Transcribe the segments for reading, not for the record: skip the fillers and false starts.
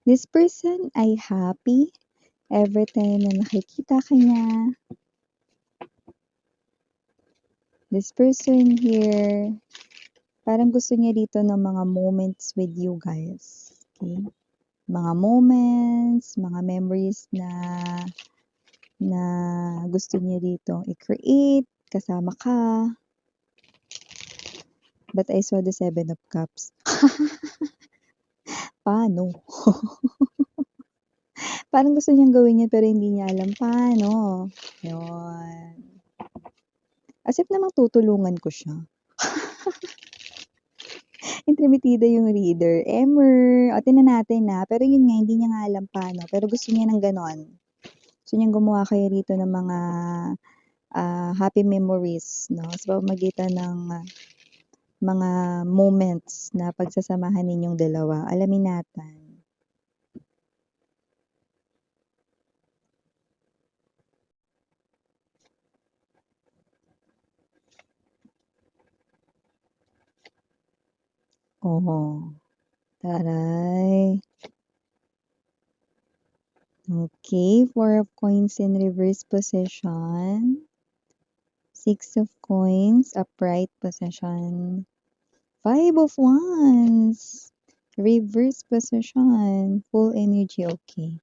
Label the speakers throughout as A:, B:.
A: This person ay happy every time na nakikita ka niya. This person here, parang gusto niya dito ng mga moments with you guys. Okay? Mga moments, mga memories na gusto niya dito i-create, kasama ka. But I saw the 7 of Cups. Paano? Parang gusto niyang gawin yun pero hindi niya alam paano. Yun. As if namang tutulungan ko siya. Intrometida yung reader. Emmer, o tingnan natin na. Pero yun nga, hindi niya nga alam paano. Pero gusto niya ng ganon. Gusto niyang gumawa kayo rito ng mga happy memories, no? Sa pamamagitan ng mga moments na pagsasamahan ninyong dalawa. Alamin natin. Oo. Taray. Okay, 4 of coins in reverse position. 6 of coins, upright position. 5 of wands, reverse position, full energy, okay.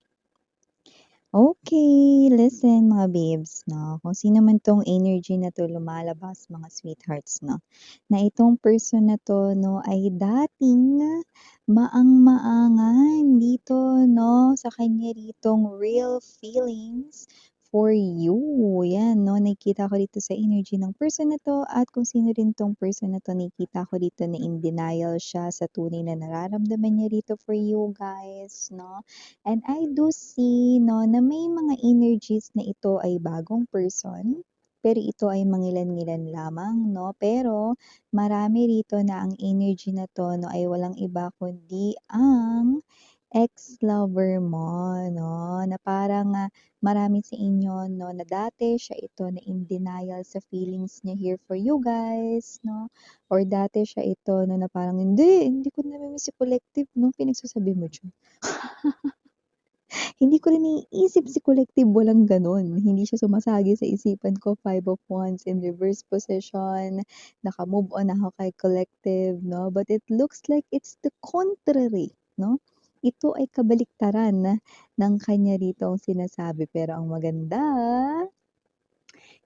A: Okay, listen mga babes, no? Kung sino man tong energy na to lumalabas, mga sweethearts, no? Na itong person na to, no, ay dating maang-maangan dito, no? Sa kanya ritong real feelings for you. Yan, no? Nakikita ko dito sa energy ng person na to at kung sino rin tong person na to, nakikita ko dito na in denial siya sa tunay na nararamdaman niya dito for you guys, no? And I do see, no, na may mga energies na ito ay bagong person, pero ito ay mangilan-ngilan lamang, no? Pero marami rito na ang energy na to, no, ay walang iba kundi ang ex-lover mo, no? Na parang marami sa inyo, no, na dati siya ito na in denial sa feelings niya here for you guys, no? Or dati siya ito, no, na parang hindi ko namimiss si collective, no? Pinagsasabi mo dyan. Hindi ko rin naiisip si collective, walang gano'n. Hindi siya sumasagi sa isipan ko. 5 of wands in reverse position. Naka-move on ako kay collective, no? But it looks like it's the contrary, no? Ito ay kabaliktaran ng kanya rito ang sinasabi. Pero ang maganda,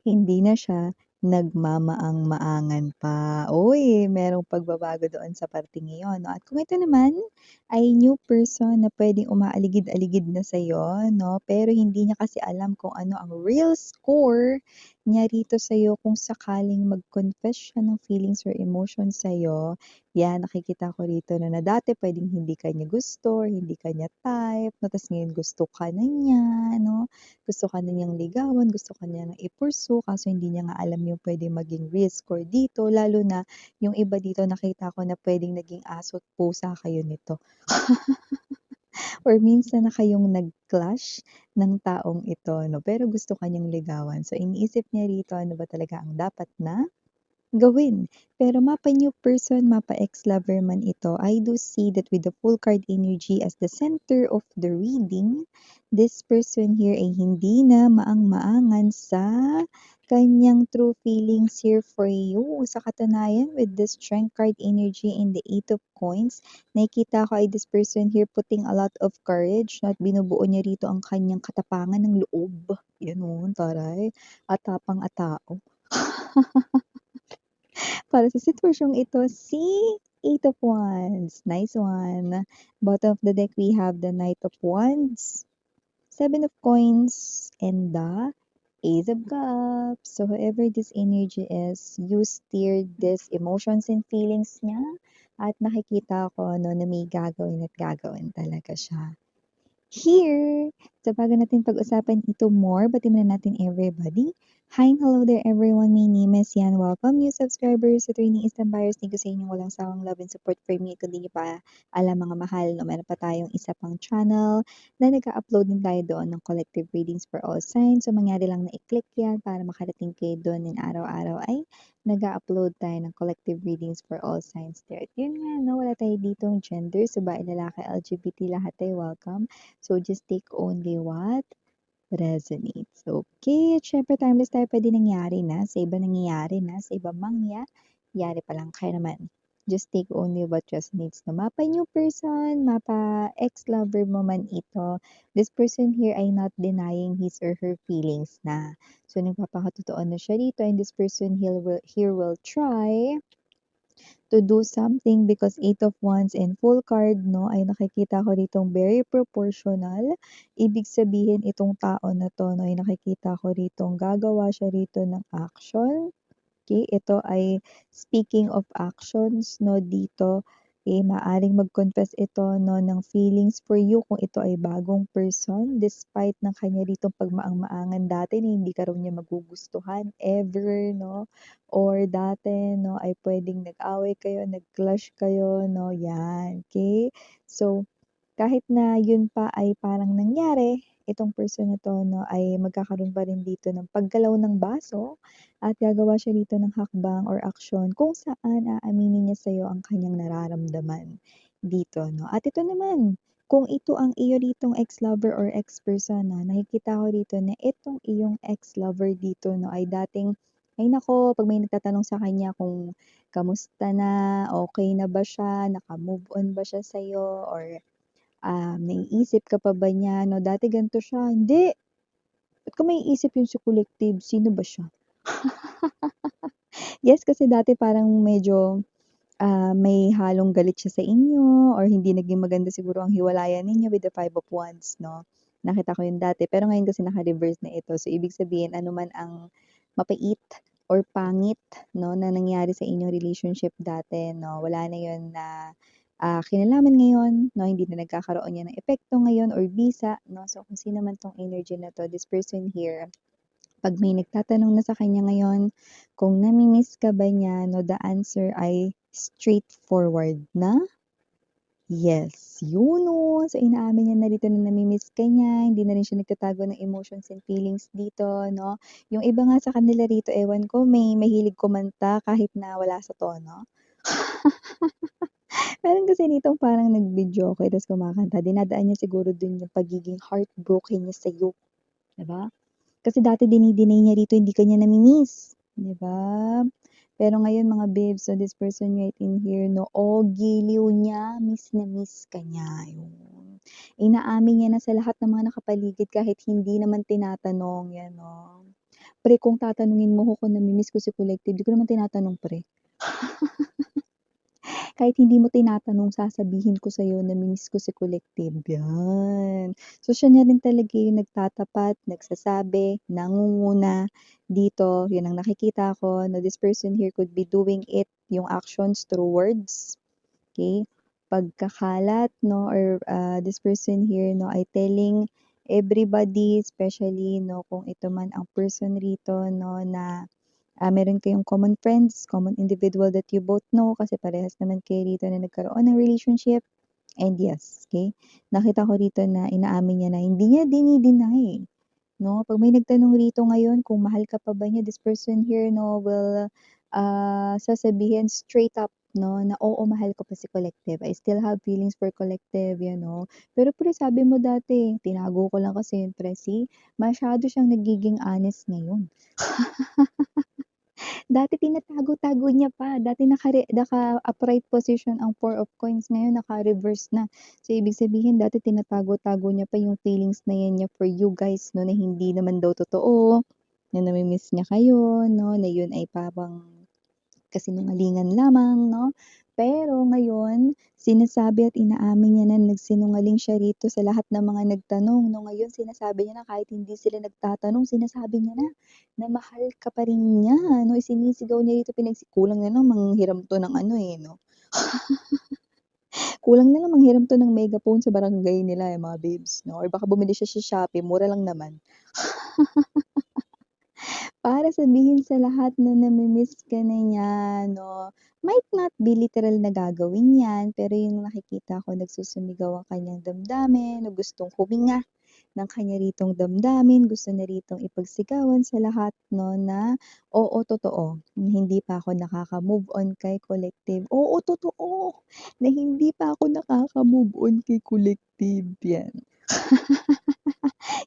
A: hindi na siya nagmamaang-maangan pa. Uy, merong pagbabago doon sa parting iyon, 'no? At kung ito naman ay new person na puwedeng umaaligid-aligid na sa'yo, 'no, pero hindi niya kasi alam kung ano ang real score niya rito sa'yo kung sakaling mag-confess siya ng feelings or emotions sa'yo, 'yan nakikita ko rito na dati puwedeng hindi ka niya gusto or hindi ka niya type, 'no, ta's ngayon gusto ka na niya, 'no? Gusto ka na niyang ligawan, gusto ka niyang i-pursue kaso hindi niya nga alam yung puwedeng maging risk or dito lalo na yung iba dito nakita ko na puwedeng naging aso't pusa kayo nito. Or minsan na kayong nag-clash ng taong ito 'no, pero gusto ka niyang ligawan. So iniisip niya rito ano ba talaga ang dapat na gawin. Pero mapa new person, mapa ex-lover man ito, I do see that with the full card energy as the center of the reading, this person here ay hindi na maang-maangan sa kanyang true feelings here for you. Sa katunayan, with the strength card energy and the 8 of coins, nakikita ko ay this person here putting a lot of courage, no? At binubuo niya rito ang kanyang katapangan ng loob. Yan o, taray. At tapang at tao. Para sa sitwasyong ito, si 8 of Wands. Nice one. Bottom of the deck, we have the Knight of Wands, 7 of Coins, and the Ace of Cups. So whoever this energy is, you steered this emotions and feelings niya at nakikita ko no, na may gagawin at gagawin talaga siya. Here, sa bago natin pag-usapan ito more, batiin muna natin everybody. Hi and hello there everyone, my name is Yan. Welcome new subscribers sa Training Instant Buyers. Thank you sa inyong walang sawang love and support for me. Kung di niyo pa alam mga mahal, no, meron pa tayong isa pang channel na nag-upload din tayo doon ng collective readings for all signs. So mangyari lang na i-click yan para makarating kayo doon, and araw-araw ay nag-upload tayo ng collective readings for all signs there. At yun nga, no, wala tayo ditong gender, so babae, lalaki, LGBT, lahat tayo welcome. So just take only what resonates. Okay, at syempre timeless tayo, pwede nangyari na, sa iba nangyayari na, sa iba mangyayari pa lang. Kaya naman, just take only what resonates. No? Mapa new person, mapa ex-lover mo man ito, this person here ay not denying his or her feelings na. So, nagpapakatotoo na siya dito, and this person here will try to do something because Eight of Wands and Full card, no, ay nakikita ko ditong very proportional. Ibig sabihin, itong tao na to, no, ay nakikita ko ditong gagawa siya rito ng action. Okay, ito ay speaking of actions, no, dito, maaring mag-confess ito, no, ng feelings for you kung ito ay bagong person, despite ng kanya ditong pagmaang-maangan dati na hindi ka raw niya magugustuhan ever, no, or dati, no, ay pwedeng nag-away kayo, nag-clash kayo, no, yan, okay? So, kahit na yun pa ay parang nangyari, itong person na 'to 'no, ay magkakaroon pa rin dito ng paggalaw ng baso at gagawa siya dito ng hakbang or aksyon kung saan aaminin niya sa'yo ang kanyang nararamdaman dito 'no. At ito naman, kung ito ang iyo ritong ex-lover or ex-person na nakikita ko dito na itong iyong ex-lover dito 'no, ay dating ay naku, 'pag may nagtatanong sa kanya kung kamusta na, okey na ba siya, naka-move on ba siya sa'yo, or naiisip ka pa ba niya 'no, dati ganito siya, hindi, ba't ko maiisip yun si collective, sino ba siya? Yes, kasi dati parang medyo, may halong galit siya sa inyo or hindi naging maganda siguro ang hiwalayan ninyo with the Five of Wands 'no. Nakita ko yun dati, pero ngayon kasi naka-reverse na ito. So, ibig sabihin ano man ang mapait or pangit 'no, na nangyari sa inyong relationship dati 'no, wala na yun na, kinalaman ngayon 'no, hindi na nagkakaroon yan ng epekto ngayon or bisa 'no. So, kung sino man 'tong energy na 'to, this person here, 'pag may nagtatanong na sa kanya ngayon kung nami-miss ka ba niya 'no, the answer ay straightforward na yes. Yun 'no, so inaamin niya na dito na nami-miss ka niya, hindi na rin siya nagtatago ng emotions and feelings dito 'no. Yung iba nga sa kanila rito, ewan ko, may mahilig kumanta kahit na wala sa tono. Meron kasi nitong parang nag-videoke ta's kumakanta, dinadaan niya siguro dun yung pagiging heartbroken niya sa'yo, 'di ba? Kasi dati dini-deny niya rito hindi ka niya nami-miss, 'di ba? Pero ngayon mga babes, so this person right in here 'no, oh, giliw niya, miss na miss ka niya, yun. Inaamin niya na sa lahat ng mga nakapaligid kahit hindi naman tinatanong, yan 'no. "Pre, kung tatanungin mo ko kung nami-miss ko si collective, di ko naman tinatanong pre." Kahit hindi mo tinatanong, sasabihin ko sa'yo nami-miss ko si collective, yan. So, siya na rin talaga yung nagtatapat, nagsasabi, nangunguna dito, yun ang nakikita ko na this person here could be doing it, yung actions through words, okay? Pagkakalat 'no, or, this person here 'no ay telling everybody, especially 'no kung ito man ang person rito 'no na meron kayong common friends, common individual that you both know kasi parehas naman kayo rito na nagkaroon ng relationship. And yes, okay, nakita ko rito na inaamin niya na hindi niya dini-deny, 'no? 'Pag may nagtanong rito ngayon kung mahal ka pa ba niya, this person here 'no will, sasabihin straight up 'no na, "Oo, mahal ko pa si collective. I still have feelings for collective," yan 'no. "Pero pre, sabi mo dati tinago ko lang kasi yun pre." See, masyado siyang nagiging honest ngayon. Dati tinatago-tago niya pa, dati naka-upright position ang Four of Coins, ngayon naka-reverse na. So, ibig sabihin dati tinatago-tago niya pa yung feelings na yan niya for you guys 'no, na hindi naman daw totoo, na nami-miss niya kayo 'no, na yun ay parang kasinungalingan lamang 'no. Pero ngayon, sinasabi at inaamin niya na nagsinungaling siya rito sa lahat ng mga nagtanong 'no. Ngayon sinasabi niya na kahit hindi sila nagtatanong, sinasabi niya na mahal ka pa rin niya 'no. Isinisigaw niya rito, kulang na lang manghiram 'to ng ano, eh, 'no. Kulang na lang manghiram 'to ng megaphone sa barangay nila, eh, mga babes 'no, or baka bumili siya sa Shopee, mura lang naman. para sabihin sa lahat na nami-miss ka na niya 'no. Might not be literal na gagawin 'yan, pero yung nakikita ko nagsusumigaw ang kanyang damdamin na gustong huminga ng kanya ritong damdamin, gusto niya ritong ipagsigawan sa lahat 'no na, oo, totoo na hindi pa ako nakaka-move on kay Collective. Oo, totoo na hindi pa ako nakaka-move on kay Collective, 'yan.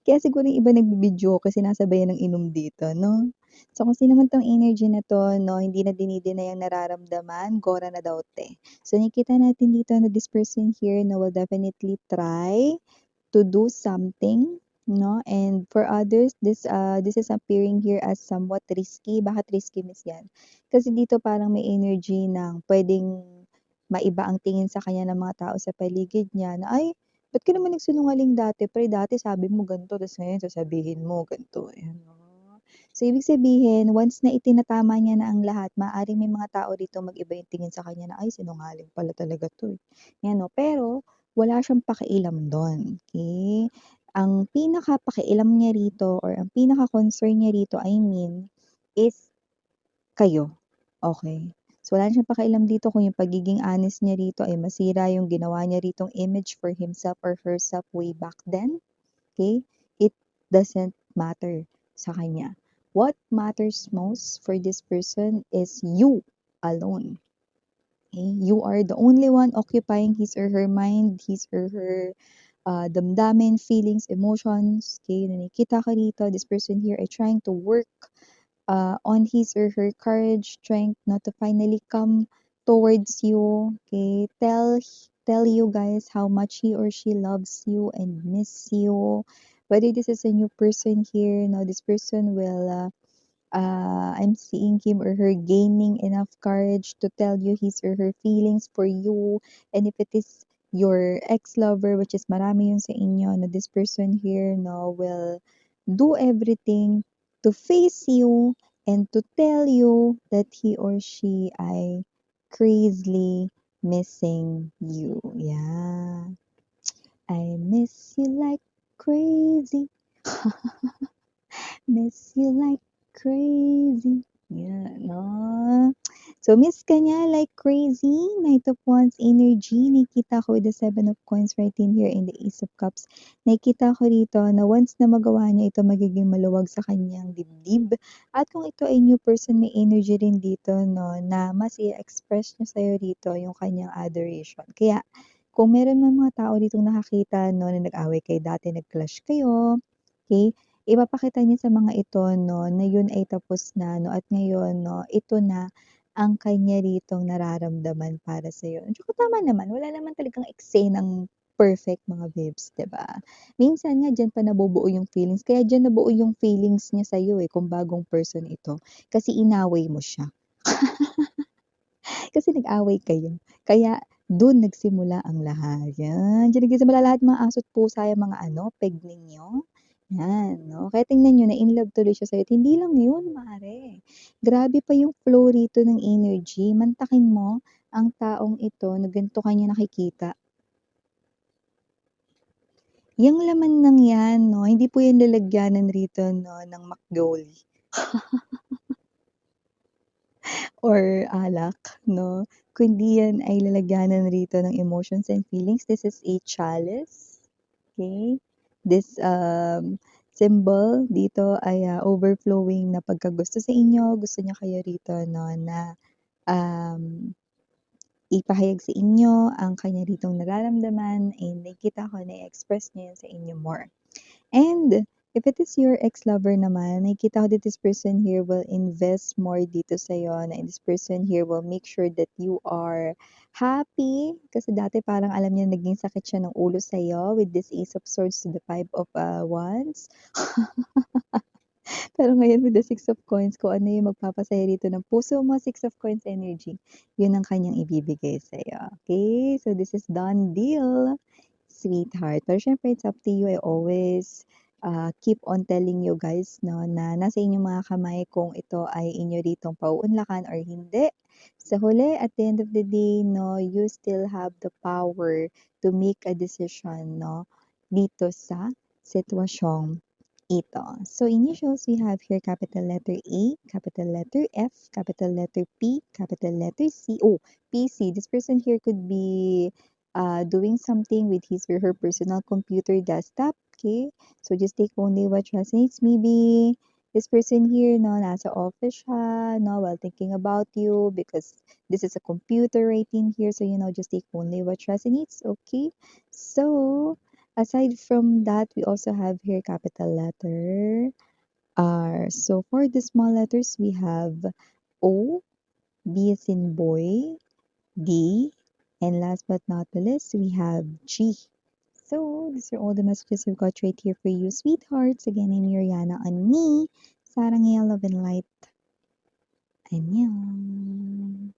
A: Kaya siguro yung iba nagbi-videoke sinasabayan ng inom dito 'no? So kung sino man 'tong energy na 'to 'no, hindi na dini-deny ang nararamdaman, Gora na daw 'te. So nakikita natin dito na this person here na will definitely try to do something 'no, and for others this is appearing here as somewhat risky. Bakit risky, Miss 'yan? Kasi dito parang may energy ng puwedeng maiba ang tingin sa kanya ng mga tao sa paligid niya na, "Ay, ba't ka naman nagsinungaling dati, pre, dati sabi mo ganito ta's ngayon sasabihin mo ganito." Ayan, oh. So ibig sabihin once na itinatama niya na ang lahat maaaring may mga tao dito mag-iba yung tingin sa kanya na, "Ay, sinungaling pala talaga 'to, eh." 'Yan 'no, pero wala siyang pakialam dun, okey? Ang pinakapakialam niya rito or ang pinaka-concern niya rito, I mean, is kayo, okey? So, wala na siyang pakialam dito kung yung pagiging honest niya rito ay masira yung ginawa niya ritong image for himself or herself way back then, okey? It doesn't matter sa kanya. What matters most for this person is you alone, okey? You are the only one occupying his or her mind, his or her damdamin, feelings, emotions, okay? Na nakikita ka rito, this person here ay trying to work on his or her courage, trying not to finally come towards you, okay? Tell you guys how much he or she loves you and miss you. Whether this is a new person here, now this person will I'm seeing him or her gaining enough courage to tell you his or her feelings for you. And if it is your ex-lover, which is marami yun sa inyo, na this person here, no, will do everything to face you and to tell you that he or she ay crazily missing you. Yeah. I miss you like crazy. Miss you like crazy. Yan, 'no. So, miss ka niya like crazy. Knight of Wands energy. Nakikita ko with the Seven of Coins right in here in the Ace of Cups. Nakikita ko rito na once na magawa niya ito, magiging maluwag sa kanyang dibdib. At kung ito ay new person, may energy rin dito, no, na mas i-express niya sa'yo rito yung kanyang adoration. Kaya, kung meron man mga tao ditong nakakita, no, na nag-away kayo dati, nag-clash kayo, okay? Ipapakita niya sa mga ito 'no, na yun ay tapos na 'no, at ngayon 'no, ito na ang kanya ritong nararamdaman para sa'yo. Tsaka tama naman, wala naman talagang eksenang perfect mga babes, 'di ba? Minsan nga diyan pa nabubuo yung feelings, kaya diyan nabuo yung feelings niya sa'yo, eh, kung bagong person ito, kasi inaway mo siya. Kasi nag-away kayo, kaya dun nagsimula ang lahat, yan. Diyan nagsisimula lahat mga aso't pusa, yung mga ano, peg ninyo, yan 'no. Kaya tingnan niyo na-inlove tuloy siya sa'yo at hindi lang yun mare, grabe pa yung flow rito ng energy, mantakin mo ang taong ito na ganito ka niya nakikita. Yang laman ng yan 'no, hindi po yan lalagyanan rito 'no ng McDolly or alak 'no, kundi yan ay lalagyanan rito ng emotions and feelings. This is a chalice, okay? This, symbol dito ay, overflowing na pagkagusto sa inyo. Gusto niya kayo rito 'no na, um, ipahayag sa inyo ang kanya ritong nararamdaman and nakikita ko na-e-express niya yan sa inyo more. And if it is your ex-lover naman, nakikita ko that this person here will invest more dito sa'yo na this person here will make sure that you are happy. Kasi dati parang alam niya naging sakit siya ng ulo sa'yo with this Ace of Swords to the Five of Wands. Pero ngayon with the Six of Coins, kung ano yung magpapasaya rito ng puso mo, Six of Coins energy, yun ang kanyang ibibigay sa'yo. Okay? So this is done deal, sweetheart. Pero syempre it's up to you. I always keep on telling you guys 'no, na nasa inyong mga kamay kung ito ay inyo ritong pauunlakan or hindi. Sa huli, at the end of the day 'no, you still have the power to make a decision 'no, dito sa sitwasyong Ito. So initials we have here capital letter A, capital letter F, capital letter P, capital letter C. Oh, PC. This person here could be doing something with his or her personal computer desktop. Okay. So just take only what resonates. Maybe this person here, no, nasa office siya, no, while thinking about you because this is a computer writing here. So, just take only what resonates. Okay. So, aside from that, we also have here capital letter R. So for the small letters, we have O, B as in boy, D, and last but not the least, we have G. So these are all the messages we've got right here for you, sweethearts. Again, I'm Yuriana on me, Sarang Love and Light. Annyeong.